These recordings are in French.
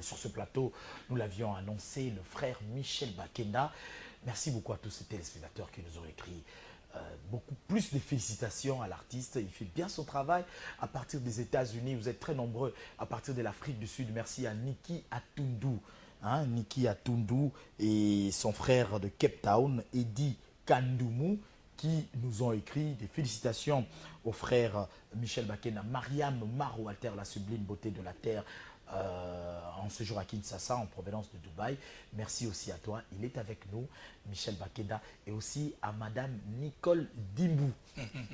Sur ce plateau, nous l'avions annoncé, le frère Michel Bakenda. Merci beaucoup à tous ces téléspectateurs qui nous ont écrit beaucoup plus de félicitations à l'artiste. Il fait bien son travail à partir des États-Unis. Vous êtes très nombreux à partir de l'Afrique du Sud. Merci à Niki Atundu. Niki Atundu et son frère de Cape Town, Eddie Kandumu, qui nous ont écrit des félicitations au frère Michel Bakenda. Mariam Maro Alter, la sublime beauté de la terre, en séjour à Kinshasa, en provenance de Dubaï. Merci aussi à toi. Il est avec nous, Michel Bakenda, et aussi à Madame Nicole Dimbou,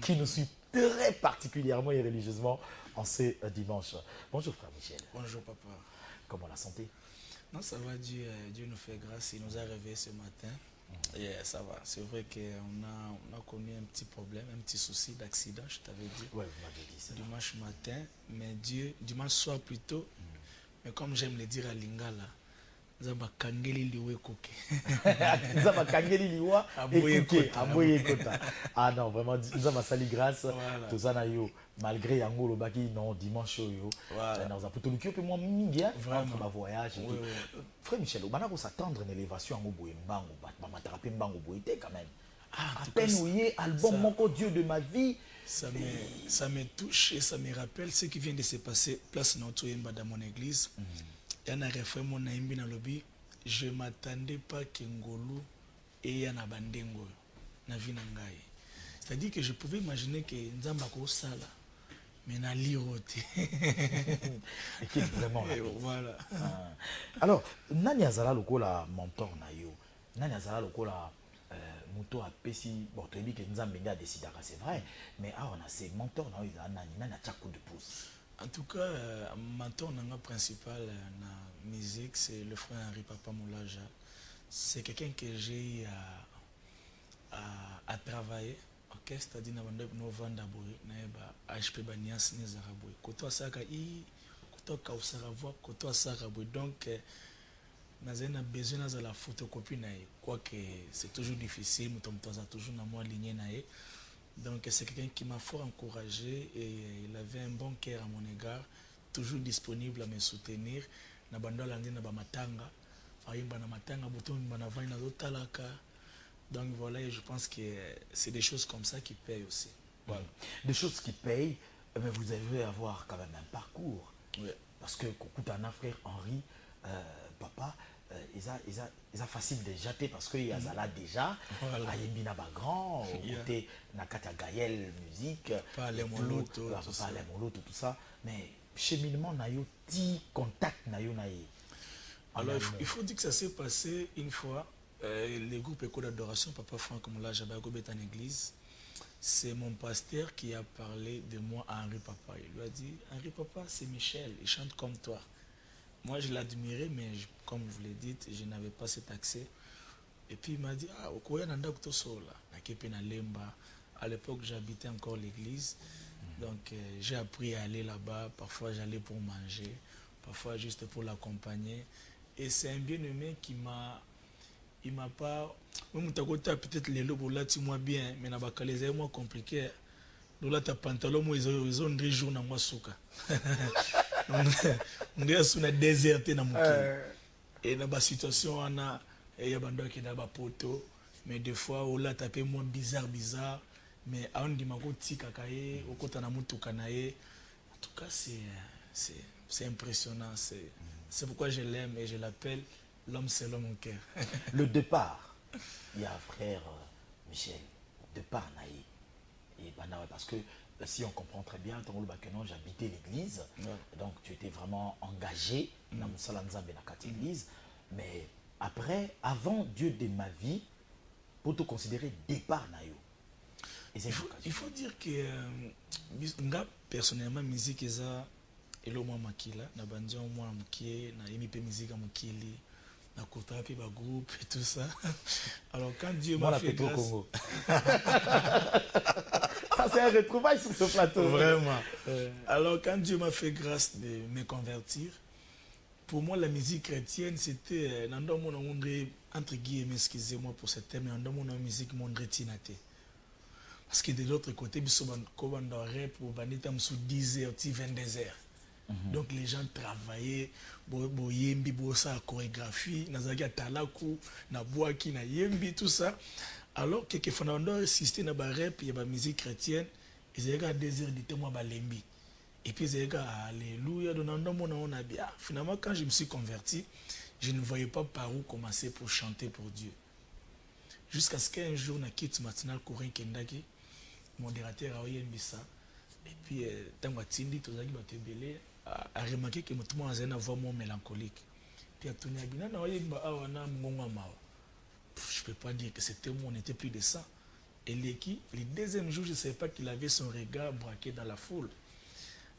qui nous suit très particulièrement et religieusement en ce dimanche. Bonjour frère Michel. Bonjour papa. Comment la santé? Non, ça va, Dieu nous fait grâce, il nous a réveillés ce matin. Et ça va, c'est vrai qu'on a connu un petit problème, un petit souci d'accident, je t'avais dit. Oui, vous m'avez dit ça. Dimanche matin, mais Dieu, dimanche soir plutôt, mais comme j'aime le dire à Lingala, Zaba Kangeli liwe koke. Zaba Kangeli liwa écoutez, aboye kota. Ah non, vraiment, Zaba sali grâce. Tout ça na yo, malgré yango le baki non dimanche yo. Voilà. Dans un peu tout le moi mingia Vraiment. entre ma voyage. Oui, oui. Frère Michel, on a s'attendre une élévation en boye mbango, ba matraper mbango boye quand même. Ah, À peine ouillé album ça- Moko Dieu de ma vie. Ça me touche et ça me rappelle ce qui vient de se passer place notre dans mon église. Il y a un refrain mon naimbi na lobby. Je m'attendais pas que Ngolu et Yana Bandengo na vie na ngai. C'est-à-dire que je pouvais imaginer que Nzamba ko sala mais na lirote. Et qui est vraiment là. Voilà. Alors, nani azala lokola mentor na yo. Nani azala lokola Muto a pesi, bon, tu dis que Nzambe a décidé, c'est vrai, mais on a ces mentors, nani a chaque coup de pouce. En tout cas, mentor nanga principal na musique, c'est le frère Henri Papa Moulaja. C'est quelqu'un que j'ai eu à travailler. Ok, c'est-à-dire na bande no vanda boy na ba HP Banias ni zaraboy. Koto asaka i koto ka usara voix koto asaka boy. Donc na besoin de la photocopie na ye. Quoique c'est toujours difficile, mais a toujours na moi ligné na ye. Donc c'est quelqu'un qui m'a fort encouragé et il avait un bon cœur à mon égard, toujours disponible à me soutenir. Na bando landi na ba matanga, faimba na matanga bouton bana vai na talaka. Donc voilà, et je pense que c'est des choses comme ça qui payent aussi. Voilà. Des choses qui payent, mais vous devez avoir quand même un parcours. Oui. Parce que Kokutana, frère Henri, papa, ils ont facile de jeter parce qu'il y a là déjà, Voilà. il y a des grand, côté Nakata Gaël, musique, Pas les molotos, tout ça. Mais cheminement, na yo, ti contact na yo na ye. Alors il faut dire que ça s'est passé une fois. Les groupes école d'adoration, Papa Franck Moula Jabagobet en église, c'est mon pasteur qui a parlé de moi à Henri Papa. Il lui a dit, Henri Papa, c'est Michel, il chante comme toi. Moi, je l'admirais, mais comme vous l'avez dit, je n'avais pas cet accès. Et puis il m'a dit, ah, Okoya Nanda Kutosola, na Lemba. À l'époque, j'habitais encore l'église. Donc, j'ai appris à aller là-bas. Parfois, j'allais pour manger, parfois juste pour l'accompagner. Et c'est un bien-aimé qui m'a... Il m'a pas... Même peut-être les lobes là, tu moi bien, mais na bakale c'est moins compliqué. Là, ta pantalon, moi, ils ont des jours dans moi souka. On est sur la déserté dans mon et dans la situation, on a il y a des gens qui ont des poteaux, mais des fois, on a tapé moins bizarre, mais on dit que tika kaye, au côté na mutu kanaye. En tout cas, c'est impressionnant. C'est pourquoi je l'aime et je l'appelle l'homme selon mon cœur. Le départ, il y a un frère Michel, départ naïe. Et parce que si on comprend très bien, j'habitais l'église, donc tu étais vraiment engagé dans le Salanza Benakati église, mais après, avant Dieu de ma vie, pour te considérer départ naïo. Il faut dire que nga personnellement musique eza elo mwa makila na bandia mwa mukie na yemi pe musique ya mukili na kota pe ba groupe et tout ça. Alors quand Dieu m'a fait grâce Congo. Ça c'est un retrouvaille sur ce plateau. Vraiment. Alors quand Dieu m'a fait grâce de me convertir, pour moi la musique chrétienne c'était entre guillemets, excusez-moi pour ce terme, la musique mondre tinate. Parce que de l'autre côté, biso ban ko ban rap pour banita msou 10h, 22h. Donc les gens travaillaient, boyembi, bossa chorégraphie, nazaki atalaku, na boaki, na yembi, tout ça. Alors que Fernando assistait na ba rap, il y a ba musique chrétienne, ils étaient à 2 heures du temps, moi balembi. Et puis ils étaient à alléluia, donnant mon on a bien. Finalement, quand je me suis converti, je ne voyais pas par où commencer pour chanter pour Dieu. Jusqu'à ce qu'un jour, na quitte matinal Corin Kendaki, modérateur a yembi ça. Et puis, tant que Tindi, tout ça qui m'a belé, a remarqué que tout le monde a une voix moins mélancolique. Puis, à tourner à Bina, je ne peux pas dire que c'était moi, on n'était plus de ça. Et le deuxième jour, je ne savais pas qu'il avait son regard braqué dans la foule.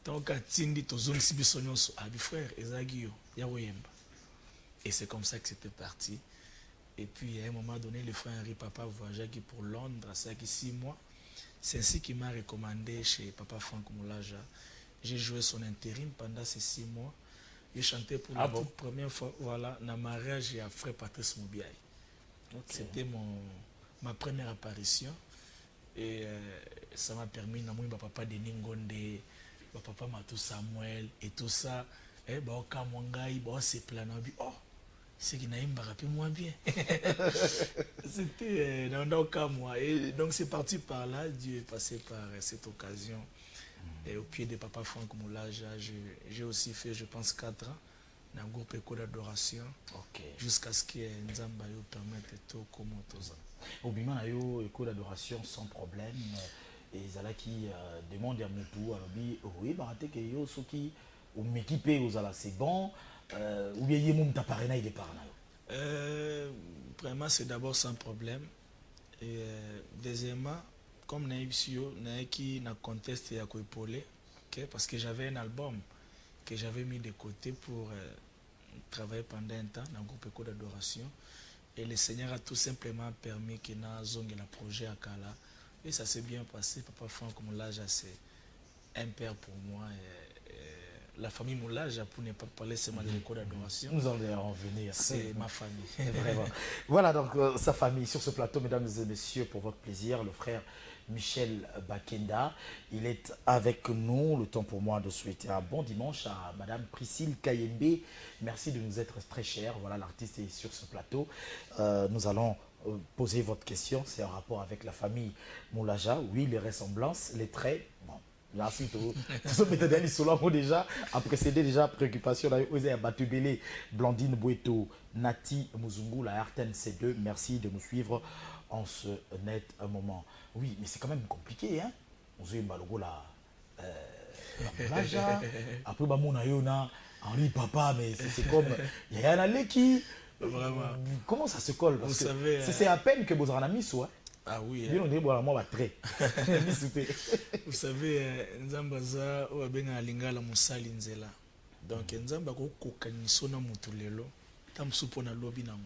Donc, à Tindi, tout le monde a dit, frère, Ezagio, Yawoyemba. Et c'est comme ça que c'était parti. Et puis, à un moment donné, le frère Henri Papa voyageait pour Londres, ça qui 6 mois. C'est ainsi qu'il m'a recommandé chez Papa Franck Moulaja. J'ai joué son intérim pendant ces 6 mois. J'ai chanté pour la toute première fois, voilà, dans le mariage à frère Patrice Moubiaï. Okay. C'était ma première apparition. Et ça m'a permis, na papa de Ningonde, papa Matou Samuel et tout ça. Et bah, Mwangai, bah, c'est plein. Oh, c'est qu'il n'a pas rappelé moins bien. C'était dans le cas moi. Et donc c'est parti par là. Dieu est passé par cette occasion. Et au pied de Papa Franck Moulaja, j'ai aussi fait, je pense, 4 ans dans le groupe Éco d'Adoration. Okay. Jusqu'à ce que Nzamba yo permette tout comme tout ça. Au bima yo Éco d'Adoration sans problème. Et Zala qui demande à Moutou, alors oui, bah que yo ceux qui ou m'équiper aux ala c'est bon. Ou bien yé moum taparena il est par là. Vraiment c'est d'abord sans problème. Et deuxièmement, comme Naïbsio, Naïki n'a contesté à Koipolé, okay, parce que j'avais un album que j'avais mis de côté pour travailler pendant un temps dans le groupe Éco d'Adoration. Et le Seigneur a tout simplement permis que na zongue la projet à Kala. Et ça s'est bien passé. Papa Franck Moulaja, c'est un père pour moi. La famille Moulaja, pour ne pas parler seulement de l'école d'adoration. Nous allons en venir. C'est ma famille. Vraiment. Voilà donc sa famille sur ce plateau, mesdames et messieurs, pour votre plaisir, le frère Michel Bakenda. Il est avec nous. Le temps pour moi de souhaiter un bon dimanche à Madame Priscille Kayembe. Merci de nous être très chers. Voilà, l'artiste est sur ce plateau. Nous allons poser votre question. C'est en rapport avec la famille Moulaja. Oui, les ressemblances, les traits. Bon. Merci tout. Tout déjà a précédé déjà préoccupation là aux Batubele, Blandine Boueto, Nati Muzungu, la Arten C2. Merci de nous suivre en ce net un moment. Oui, mais c'est quand même compliqué hein. On se balogo là Plaja. Après bah mon ayona Henri Papa mais c'est comme il y a un allé qui vraiment. Comment ça se colle parce vous savez c'est à peine que vous en avez mis soit. Ah oui. Bien on dit bon moi très. Vous savez Nzambaza ou abenga lingala musali nzela. Donc Nzamba ko kokaniso na mutu lelo tam supo na lobi nango.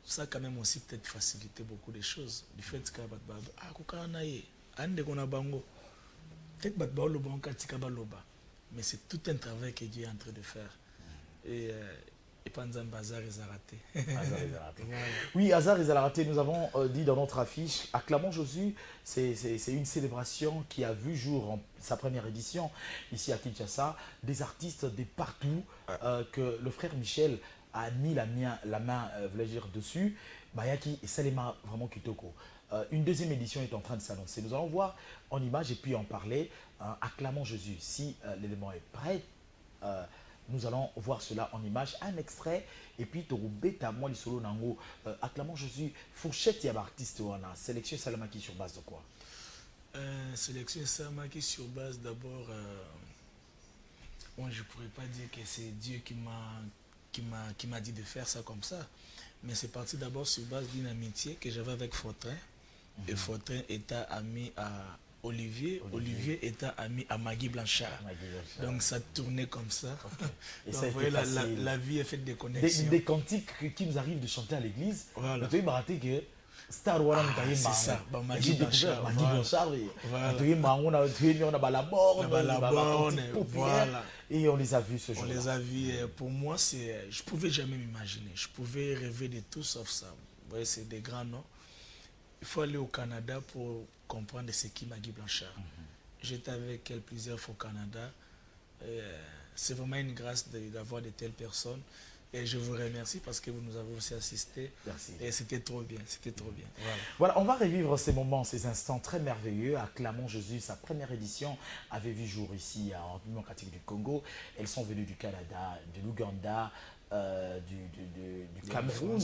Ça quand même aussi peut-être faciliter beaucoup de choses. Du fait que batba ah kokana ye ande kona bango. Peut-être batba lo banka tika baloba. Mais c'est tout un travail que Dieu est en train de faire. Et Panzamba Hazard est raté. Oui, Hazard est raté. Nous avons dit dans notre affiche, Acclamons Jésus, c'est une célébration qui a vu jour en sa première édition ici à Kinshasa. Des artistes de partout que le frère Michel a mis la main voulais dire, dessus. Bayaki et Salema vraiment Kitoko. Une deuxième édition est en train de s'annoncer. Nous allons voir en image et puis en parler. Acclamons Jésus. Si l'élément est prêt, nous allons voir cela en image, un extrait, et puis Torubeta, moi, les solo nango, acclamons Jésus, fourchette et artiste, wana, sélection Salamaki sur base de quoi? Sélection Salamaki sur base d'abord, bon, je ne pourrais pas dire que c'est Dieu qui m'a dit de faire ça comme ça, mais c'est parti d'abord sur base d'une amitié que j'avais avec Fortrin, et Fortrin était ami à Olivier était ami à Maggie Blanchard. Donc ça tournait comme ça. Okay. Et donc, ça vous voyez, la vie est faite de connexions. Des cantiques qui nous arrivent de chanter à l'église. Voilà. Tu as raté que Star Wars c'est ça. Maggie Blanchard. Maggie Blanchard. On a la borne. Voilà. Et on les a vus ce jour-là. On les a vus. Pour moi, je ne pouvais jamais m'imaginer. Je pouvais rêver de tout sauf ça. Vous voyez, c'est des grands noms. Il faut aller au Canada pour comprendre ce qu'est Maggie Blanchard. J'étais avec elle plusieurs fois au Canada. C'est vraiment une grâce d'avoir de telles personnes. Et je vous remercie parce que vous nous avez aussi assisté. Merci. Et c'était trop bien, c'était trop bien. Voilà, on va revivre ces moments, ces instants très merveilleux. Acclamons Jésus, sa première édition avait vu jour ici en République démocratique du Congo. Elles sont venues du Canada, de l'Ouganda, du Cameroun,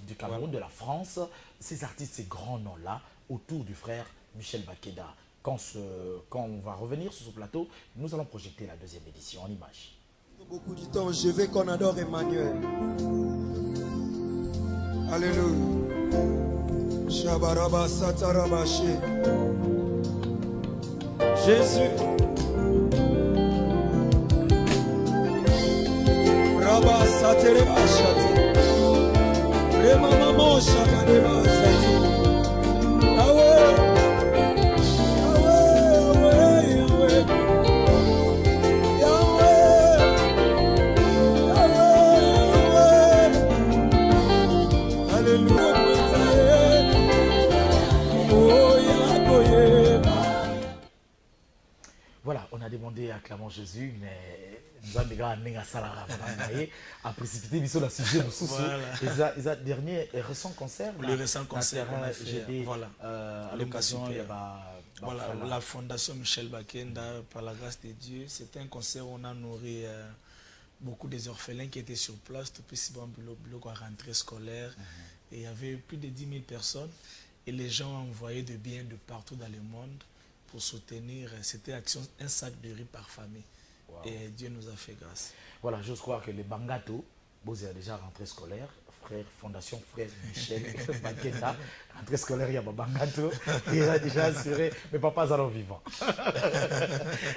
du Cameroun, de la France. Ces artistes, ces grands noms-là, autour du frère Michel Bakeda. Quand on va revenir sur ce plateau, nous allons projeter la deuxième édition en images. Beaucoup du temps, je veux qu'on adore Emmanuel. Alléluia. Shabaraba Satarabaché. Jésus. Rabba Satereba Shate. Rema Mamo Shakareba Sati. Yahweh. Voilà, on a demandé à Clamant Jésus, mais nous avons des à précipiter la sujet de Soussou. Et ça, dernier récent concert. Le récent concert qu'on a fait, voilà. À l'occasion, il y a voilà, la fondation Michel Bakenda, par la grâce de Dieu, c'était un concert où on a nourri beaucoup des orphelins qui étaient sur place, tout petit bloc à rentrée scolaire. Et il y avait plus de 10 000 personnes. Et les gens envoyaient de biens de partout dans le monde pour soutenir. C'était un sac de riz par famille. Wow. Et Dieu nous a fait grâce. Voilà, j'ose croire que les Bangato, vous avez déjà rentrée scolaire, frère, fondation frère Michel Bakenda, rentrée scolaire, il y a Bangato, il a déjà assuré, mais papa alors vivant.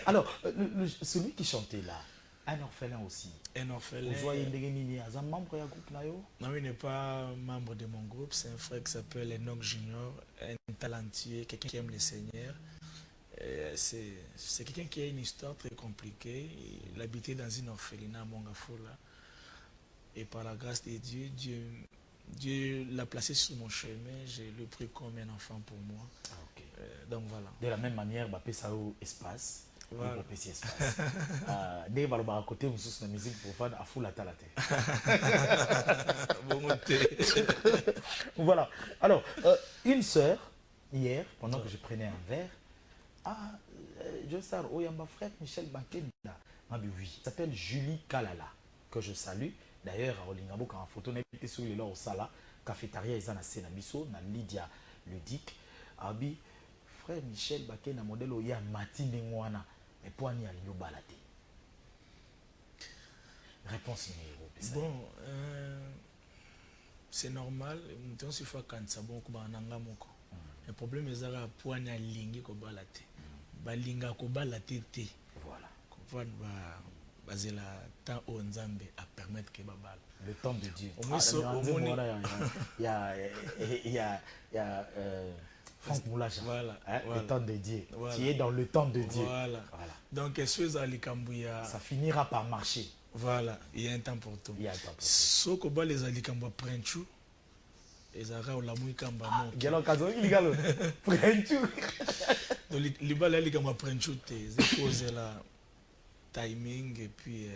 Alors, celui qui chantait là, un orphelin aussi. Un orphelin. Vous voyez, il est membre du groupe Nayo? Non, il n'est pas membre de mon groupe. C'est un frère qui s'appelle Enoch Junior, un talentueux, quelqu'un qui aime le Seigneur. C'est quelqu'un qui a une histoire très compliquée. Il habitait dans une orphelinat à Mongafoula. Et par la grâce de Dieu, Dieu l'a placé sur mon chemin. Je l'ai pris comme un enfant pour moi. Ah, okay. Donc voilà. De la même manière, Bapesao Espace. Voilà. Dès que à côté, on la musique profane à foule à talate. Voilà. Alors, une sœur, hier, pendant que je prenais un verre, je sais, il y a ma frère Michel Bakenda. Oui, il s'appelle Julie Kalala, que je salue. D'ailleurs, à Olingabo, quand la photo n'est pas sur le au Sala, cafétéria, ils ont un Sénamiso, na Lydia Ludic. Abi, frère Michel Bakenda, modèle où il y a Matine Ngwana. Mais pour n'y aller au balaté. Réponse numéro. Bon, c'est normal. Nous si fois quand ça bon ko bananga moko. Le problème est que pour n'y aller ko balaté. Balinga ko balaté té. Voilà. Ko va la temps au Nzambe à permettre que babal. Le temps de Dieu. Il y a Franck Moulaja, voilà, le temps de Dieu. Voilà. Qui est dans le temps de Dieu. Voilà. Donc, ça finira par marcher. Voilà, il y a un temps pour tout. Il y a un temps pour tout. Ce que les alikamba prenchu, et Zara ou la mouikamba mon. Galo kazo illégal. Prenchu. Donc, les balles alikamba prenchu, c'est cause la timing et puis,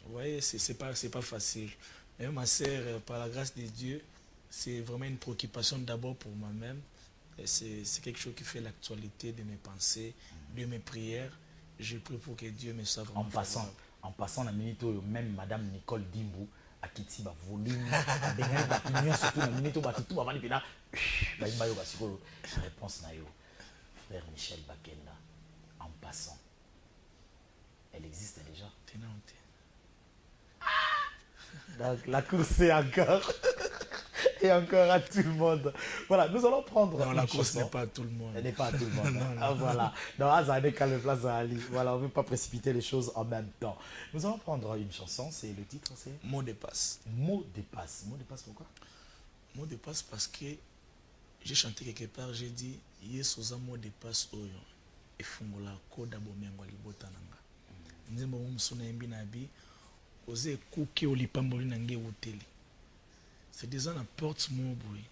vous voyez, c'est pas facile. Mais ma sœur, par la grâce de Dieu, c'est vraiment une préoccupation d'abord pour moi-même. C'est quelque chose qui fait l'actualité de mes pensées, de mes prières. Je prie pour que Dieu me sauve. En passant la minute où même Madame Nicole Dimbu a quitté ma volume, surtout la minute où tout va venir réponse nayo. Frère Michel Bakenda, en passant, elle existe déjà. Donc la course c'est encore. Et encore à tout le monde. Voilà, nous allons prendre. Non, la course n'est pas à tout le monde. Elle n'est pas à tout le monde. Non. Ah, voilà. Dans Azane, quand le place à Ali. Voilà, on ne veut pas précipiter les choses en même temps. Nous allons prendre une chanson. C'est le titre, c'est Mot de passe. Mot de passe. Mot de passe, pourquoi? Mot de passe parce que j'ai chanté quelque part, j'ai dit Yesoza mot de passe oyo. Et fungola koda bomengo libotananga. Nzembo msuna embi na bi. Oze kuki olipamboli nange hoteli. C'est déjà la porte mon bruit.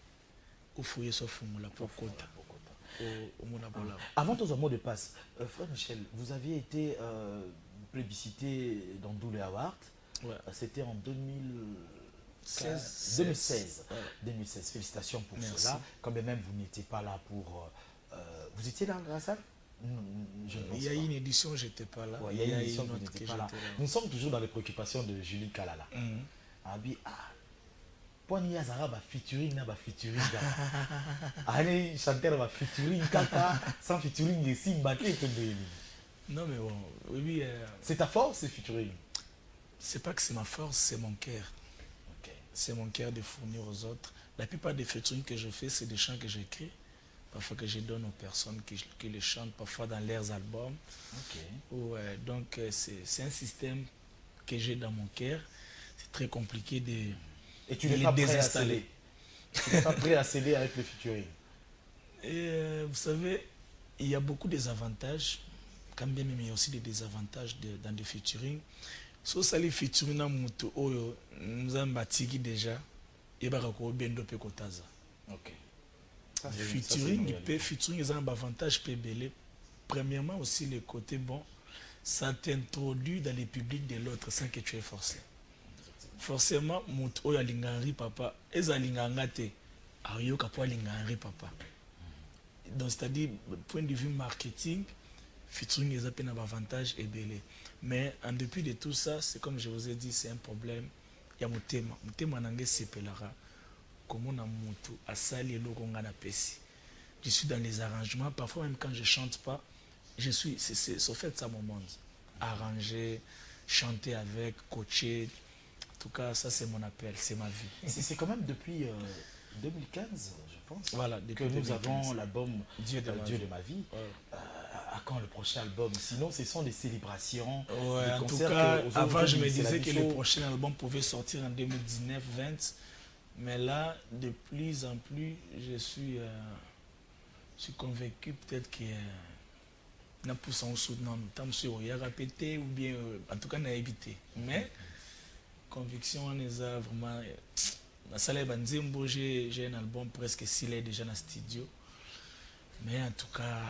Au foyer sauf la pokota. Avant ton mot de passe, frère Michel, vous aviez été plébiscité dans Doulé Award. Ouais. C'était en 16. 2016. Ouais. 2016. Félicitations pour Merci. cela. Quand bien même vous n'étiez pas là pour... vous étiez dans la salle? Je ne pense Il y a pas. une édition, j'étais pas là. Ouais, il y a une édition que vous autre n'étiez que pas là. j'étais là. Nous sommes toujours dans les préoccupations de Julie Kalala. Abi, poni yazara ba featuring na ba featuring allez chanteur ba featuring kaka sans featuring ici baké to de. Non mais bon, oui, C'est ta force ce featuring. c'est pas que c'est ma force, c'est mon cœur. OK. C'est mon cœur de fournir aux autres. La plupart des featuring que je fais, c'est des chants que j'écris. Parfois que je donne aux personnes qui les chantent, parfois dans leurs albums. OK. Ouais, donc c'est un système que j'ai dans mon cœur. C'est très compliqué de Et tu de n'es les pas prêt à désinstaller. céder. Tu n'es pas prêt à céder avec le featuring. Et vous savez, il y a beaucoup des avantages, quand bien même il y a aussi des désavantages dans des featuring. So ça les featuring na mutu oyo nzamba tiki déjà et ba ko bendo pe kotaza. OK. Featuring peut featuring ils ont un avantage pe belé. Premièrement aussi le côté bon, ça t'introduit dans les publics de l'autre sans que tu aies forcé. Forcément mutu oyo alingari papa, ezalinganga te. Ayo kapo alingari papa. Donc c'est-à-dire point de vue marketing, featuring les appels un avantage et belé. Mais en dépit de tout ça, c'est comme je vous ai dit, c'est un problème. Il y a mon thème. Mon thème en anglais c'est pelara. Comment on a mutu asali et logonga na pesi. Je suis dans les arrangements. Parfois même quand je chante pas, je suis. C'est au fait ça mon monde. Arranger, chanter avec, coacher. En tout cas, ça c'est mon appel, c'est ma vie. C'est quand même depuis 2015, je pense. Voilà, que depuis nous 2015. avons l'album Dieu de ma vie. Ouais. À quand le prochain album? Sinon, ce sont des célébrations. Ouais, des en tout concerts cas, que, avant je me c'est la disais que mission. le prochain album pouvait sortir en 2019-20. Mais là, de plus en plus, je suis convaincu peut-être que n'a pas son soutenant, tant sur y a répété ou bien en tout cas n'a évité. Mais conviction on est vraiment. Dans salle Banzimbo, j'ai un album presque s'il est déjà dans le studio. Mais en tout cas,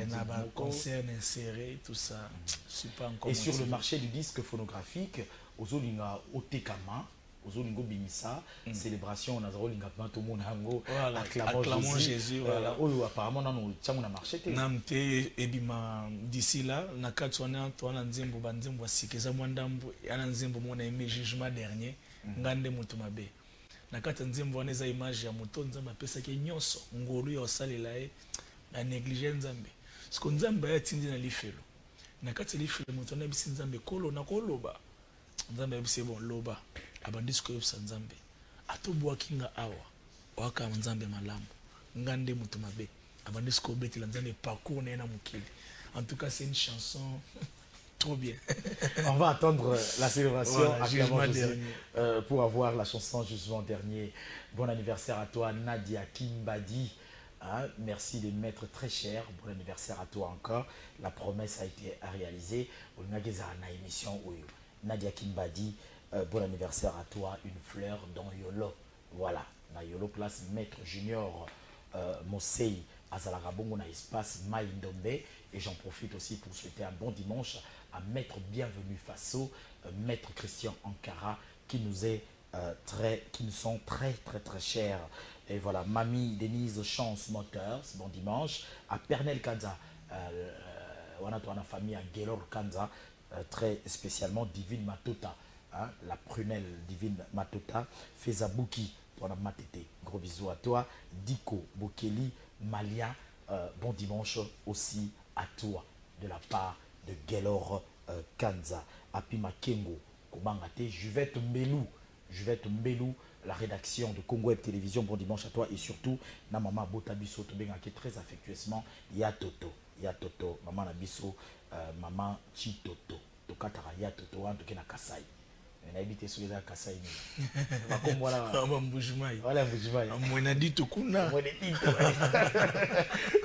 n'a pas concert inséré, tout ça. Je suis pas encore. Et sur le motivé. marché du disque phonographique, Ozolinga Otekama, Ozolingo Bimisa, célébration, on a Zolinga Bantomo Nango, Voilà, acclamons Jésus. Voilà. Apparemment, on a marché. Namte ebima d'ici là, na katwana twana nzembo banzembo sikeza mwandambo yana nzembo mona aimé jugement dernier ngande mutu mabe. Na kata nzembo wana eza image ya muto nzamba pesa ke nyonso ngolu ya osalela e na négliger nzambe. Siko nzamba ya tindi na lifelo. Na kata lifelo mutu na bisi nzambe kolo na koloba. Nzambe bisi bon loba abandisiko yobsa nzambe. Atobwa kinga awa waka nzambe malamu ngande mutu mabe. Parcours en tout cas, c'est une chanson trop bien. On va attendre la célébration Voilà, à Jugement Clermont-Josi, dernier. pour avoir la chanson Jugement dernier. Bon anniversaire à toi, Nadia Kimbadi. Hein, merci de m'être très cher. Bon anniversaire à toi encore. La promesse a été réalisée. Émission Nadia Kimbadi, bon anniversaire à toi. Une fleur dans Yolo. Voilà, na Yolo place Maître Junior Mosei. Azalagabongo na espace Maïndombe. Et j'en profite aussi pour souhaiter un bon dimanche à Maître Bienvenu Faso, Maître Christian Ankara, qui nous sont très chers. Et voilà, Mamie Denise Chance Motors, bon dimanche. À Pernel Kanza, on a la famille à Gelor Kanza, très spécialement Divine Matota, hein, la prunelle Divine Matota, Fezabuki, on a Matete, gros bisous à toi. Diko Bokeli, Malia, bon dimanche aussi à toi, de la part de Gelor Kanza. Apima Kengo, Komangate, Juvette Mbelou, la rédaction de Congo Web Télévision, bon dimanche à toi. Et surtout, na maman Botabiso, Tobengake très affectueusement, Yatoto, maman Nabiso, maman Chitoto, Tokatara Yatoto, en tout cas na Kasai. On a habité sur les Kasai.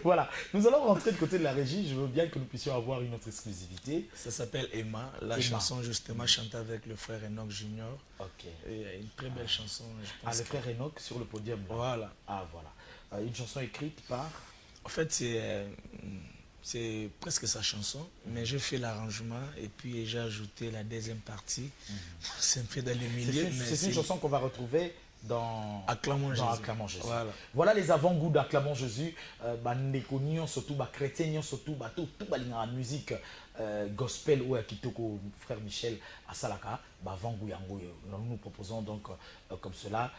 Voilà, nous allons rentrer du côté de la régie. Je veux bien que nous puissions avoir une autre exclusivité. Ça s'appelle Emma, la chanson justement chantée avec le frère Enoch Junior. Ok. Et une très belle chanson, je pense. Le frère Enoch sur le podium. Là. Voilà. Ah voilà. Une chanson écrite par. En fait, c'est c'est presque sa chanson, mais j'ai fait l'arrangement et puis j'ai ajouté la deuxième partie. C'est un peu dans le milieu. C'est une chanson qu'on va retrouver dans Acclamons Jésus. Acclamons Jésus. Voilà. Voilà les avant-goûts d'Acclamons Jésus. Surtout chrétiens, surtout tout la musique gospel ou Kitoko, frère Michel Asalaka, avant-goût yango. Nous proposons donc comme cela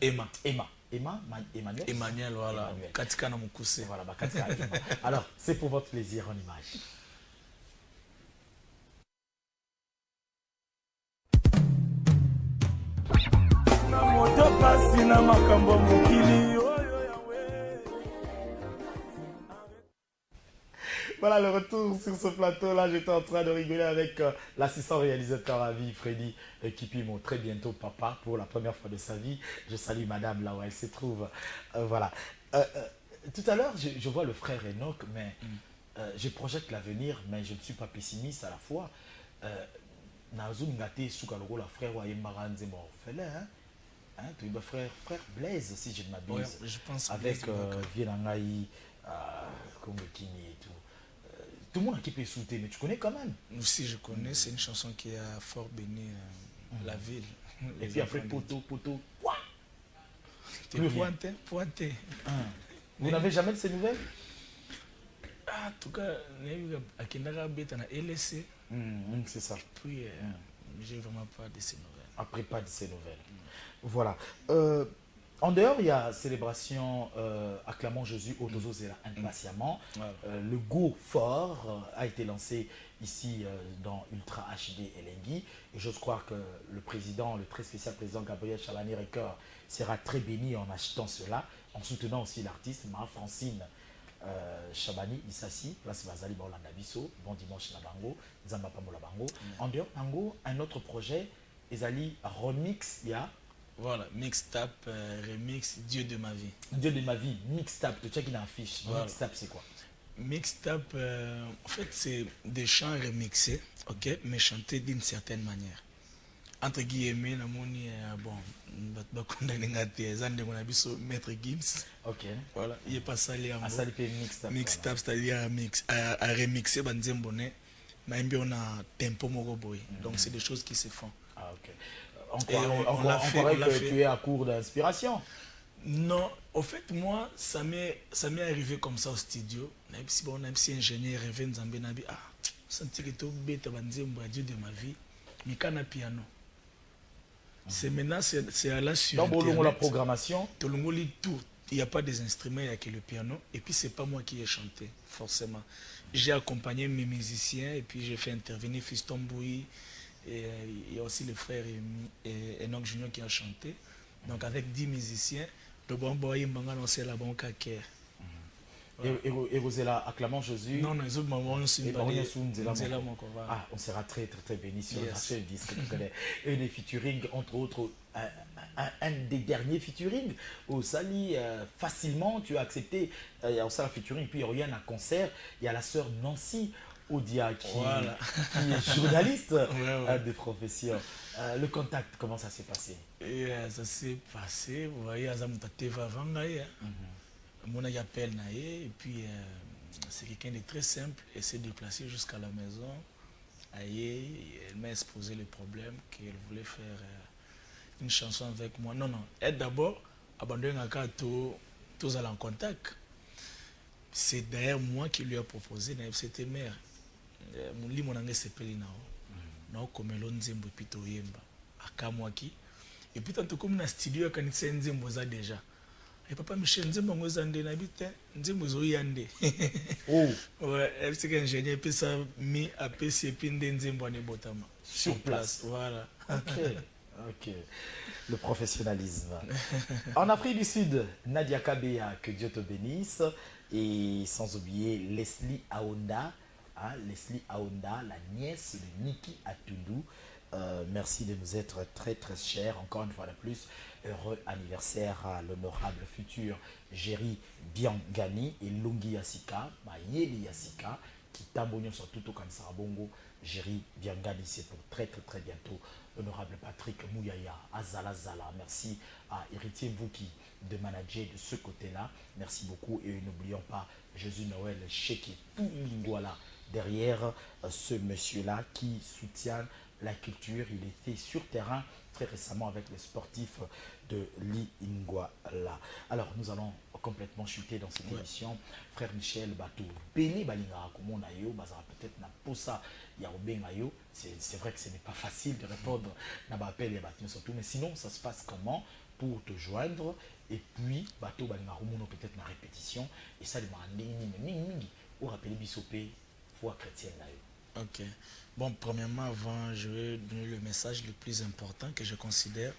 Emmanuel, voilà. Katika na Mukuse. Voilà, Katika. Alors, c'est pour votre plaisir en image. Voilà le retour sur ce plateau-là. J'étais en train de rigoler avec l'assistant réalisateur à vie, Freddy Kipimo. Très bientôt, papa, pour la première fois de sa vie. Je salue madame là où elle se trouve. Voilà. Tout à l'heure, je vois le frère Enoch, mais je projette l'avenir, mais je ne suis pas pessimiste à la fois. Nazo Ngate Soukaloro, la frère Wayemaran Zemo orphelin. Frère Blaise, si je ne m'abuse. Ouais, je pense avec Vienangaï, Kongekini et tout. Tout le monde qui peut sauter, mais tu connais quand même. Si je connais, c'est une chanson qui a fort béni la ville. Et puis après, poteau, quoi? T'es pointé. Vous n'avez jamais de ces nouvelles? En tout cas, à Kindara Beta na LSC. C'est ça. Puis, j'ai vraiment pas de ces nouvelles. Après, pas de ces nouvelles. Voilà. En dehors, il y a célébration Acclamons Jésus au Tozo Zera impatiemment. Le Go Fort a été lancé ici dans Ultra HD Elengi. Et j'ose croire que le président, le très spécial président Gabriel Chalani-Recker sera très béni en achetant cela, en soutenant aussi l'artiste Marie-Francine Chabani Issassi, place Bazali Baolanda Bisso, bon dimanche Nabango, Zamba Pamola Bango. En dehors, Nango, un autre projet, Ezali Remix, il y a. Voilà, mixtape, remix, Dieu de ma vie. Dieu de ma vie, mixtape, tu sais qu'il a une affiche. Voilà. Mixtape, c'est quoi? Mixtape, en fait, c'est des chants remixés, ok, mais chantés d'une certaine manière. Entre guillemets, bon, Maître Gims. Ok. Voilà, il est pas salé en mixtape. Mixtape, c'est-à-dire à remixer, on a tempo moroboy. Donc, c'est des choses qui se font. Ah, ok. On croirait que tu es à court d'inspiration. Non, au fait, moi, ça m'est arrivé comme ça au studio. Si on a un ingénieur rêvé Nzambe Nabi, senti que tu bête Dieu de ma vie, mais quand on piano. C'est maintenant, c'est à la suite. Dans la programmation, tout, il n'y a pas des instruments, il n'y a que le piano. Et puis, c'est pas moi qui ai chanté, forcément. J'ai accompagné mes musiciens et puis j'ai fait intervenir Fiston Bouy. Et il y a aussi le frère Enoch Junior qui a chanté. Donc avec 10 musiciens, le bon boy m'a lancé la banque à Caire. Et vous êtes là, acclamant Jésus. Non, les autres moments, on sera très très très bénis sur le disque. Et les featuring, entre autres, un des derniers featuring au Sali, facilement tu as accepté. Il y a aussi un featuring, puis il y a un concert, il y a la sœur Nancy Odia qui est journaliste de profession. Le contact, comment ça s'est passé? Ça s'est passé, vous voyez, Azamuteva Vangaye. Mon appel et puis c'est quelqu'un de très simple et s'est déplacé jusqu'à la maison. Elle m'a exposé le problème qu'elle voulait faire une chanson avec moi. Non, elle d'abord abandonné un cas tous en contact. C'est d'ailleurs moi qui lui ai proposé, c'était mère. Mon lit mon anglais s'appelle Nao comme l'onzembo pito yemba akamwaki et puis tant comme na studio quand c'est nzembo za déjà. Et papa Michel nzembo ngoza ndé na bité nzembo zo yande. Oh ouais, c'est qu'ingénieur puis ça mi apesi puis nzembo ne botama sur place. Voilà. OK. Le professionnalisme. En Afrique du Sud, Nadia Kabea, que Dieu te bénisse, et sans oublier Leslie Aonda. Leslie Aonda, la nièce de Niki Atoudou. Merci de nous être très très chers. Encore une fois de plus, heureux anniversaire à l'honorable futur Jerry Biangani et Lungi Yassika, Mayeli Yassika, Kitambonyo surtout au Kansara Bongo, Jerry Biangani, c'est pour très bientôt. L'honorable Patrick Mouyaya, Azala Zala, merci à Héritier Vouki de manager de ce côté-là. Merci beaucoup et n'oublions pas Jésus Noël Cheki Lingwala derrière ce monsieur-là qui soutient la culture. Il était sur terrain très récemment avec les sportifs de l'Ingwala. Alors nous allons complètement chuter dans cette émission. Frère Michel Batou, Béni Balinga, comme on a eu, peut-être n'a pas ça, il y a c'est vrai que ce n'est pas facile de répondre à l'appel et surtout, mais sinon ça se passe comment pour te joindre et puis Batou Balinga, peut-être ma répétition et ça demande ou rappeler Bissopé, foi chrétienne. Ok. Bon, premièrement, avant, je vais donner le message le plus important que je considère.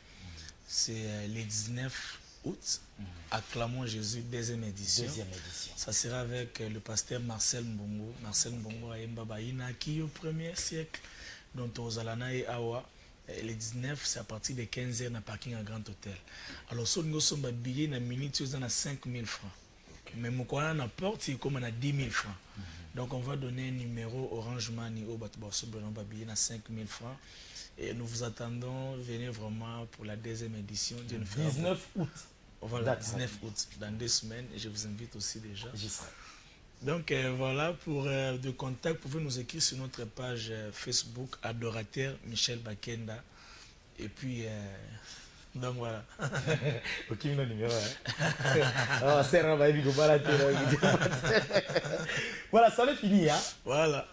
C'est les 19 août, Acclamons Jésus, deuxième édition. Ça sera avec le pasteur Marcel Mbongo. Marcel Mbongo a Mbabaïna qui au 1er siècle, dont aux Alana et Awa. Les 19, c'est à partir de 15h dans le parking à Grand Hôtel. Alors, si nous sommes habillés, dans la minute, on a 5 000 francs. Mais mon coin à porte, c'est comme on a 10 000 francs. Donc on va donner un numéro Orange Money au Batoubasso Benoît Babillé à 5 000 francs. Et nous vous attendons, venez vraiment pour la deuxième édition. 19 août. Voilà, 19 août, dans 2 semaines. Et je vous invite aussi déjà. J'y serai. Donc voilà, pour de contact, vous pouvez nous écrire sur notre page Facebook, Adorateur Michel Bakenda. Et puis... donc voilà. Ok, mon numéro. Voilà, ça est fini. Hein? Voilà.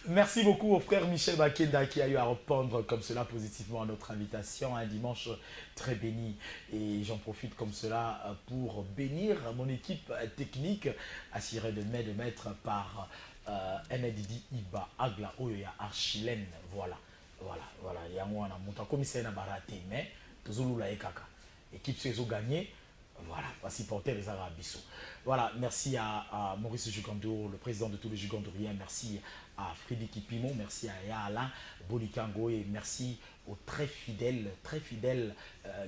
Merci beaucoup au frère Michel Bakenda qui a eu à répondre comme cela positivement à notre invitation. Un dimanche très béni. Et j'en profite comme cela pour bénir mon équipe technique, assurée de mettre par Enedidi Iba Agla Oyoya Archilène. Voilà. Il y a un montant commissaire à baraté, mais Tozulula et Kaka. Équipe Suezo gagné. Voilà, va supporter les Arabissos. Voilà, merci à Maurice Jugandour, le président de tous les Jugandouriens. Merci à Frédéric Kipimo, merci à Alain Bolikango et merci aux très fidèles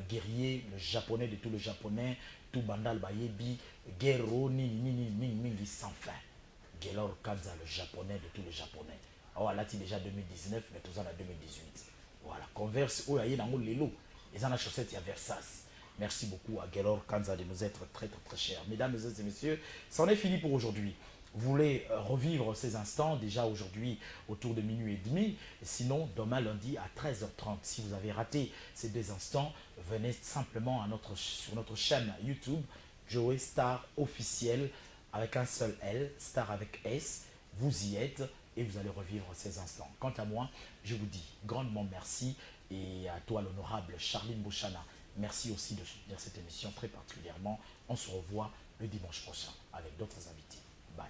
guerriers, le japonais de tous les japonais, tout Bandal Bayebi, Gero Nini sans fin. Gelor Kanza, le japonais de tous les japonais. Voilà, c'est déjà 2019, mais tout ça en 2018. Voilà, Converse, où il y a Lelo, les en chaussettes, il y a Versace. Merci beaucoup à Gelor Kanza de nous être très chers. Mesdames et messieurs, c'en est fini pour aujourd'hui. Vous voulez revivre ces instants déjà aujourd'hui autour de minuit et demi. Sinon, demain lundi à 13h30. Si vous avez raté ces 2 instants, venez simplement sur notre chaîne YouTube, Joey Star officiel, avec un seul L, Star avec S. Vous y êtes et vous allez revivre ces instants. Quant à moi, je vous dis grandement merci et à toi l'honorable Charline Bouchana. Merci aussi de soutenir cette émission très particulièrement. On se revoit le dimanche prochain avec d'autres invités. Bye.